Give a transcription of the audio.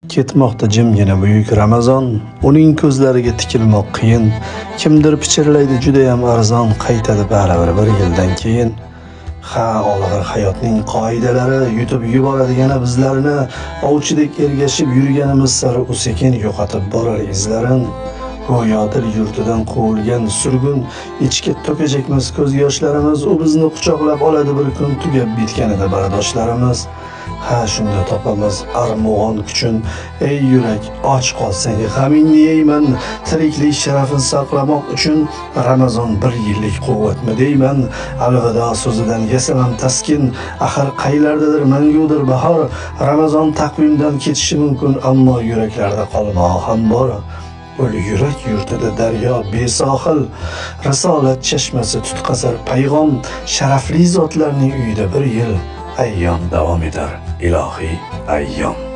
Ketmoqda jimgina buyuk Ramazon, uning ko'zlariga tikilmoq qiyin. Kimdir pichirlaydi juda ham arzon, qaytadi baribir bir yildan keyin. Ha, olg'ir hayotning qoidalari yutib yuboradigan bizlarni, ovchidek ergashib yurganimiz sari u sekin yo'qotib borar izlarin. Go'yo dil yurtidan quvilgan surgun, ichga to'kajakmiz ko'z yoshlarimiz, u bizni quchoqlab oladi bir kun, tugab bitganida bardoshlarimiz. Ha, shunda topamiz armug'on kuchun, ey yurak, och qolsang g'amingni yeyman, tiriklik sharafini saqlamoq uchun Ramazon bir yillik quvvatmi deyman. Alvido so'zidan yasamam taskin, axir qaylardadir mangudir bahor. Ramazon taqvimdan ketishi mumkin, ammo yuraklarda qolmog'i ham bor. Ul yurak yurtida daryo besohil, risolat chashmasi tutqazar payg'om, sharafli zotlarning uyida bir yil ayyom davom etar, ilohiy ayyom.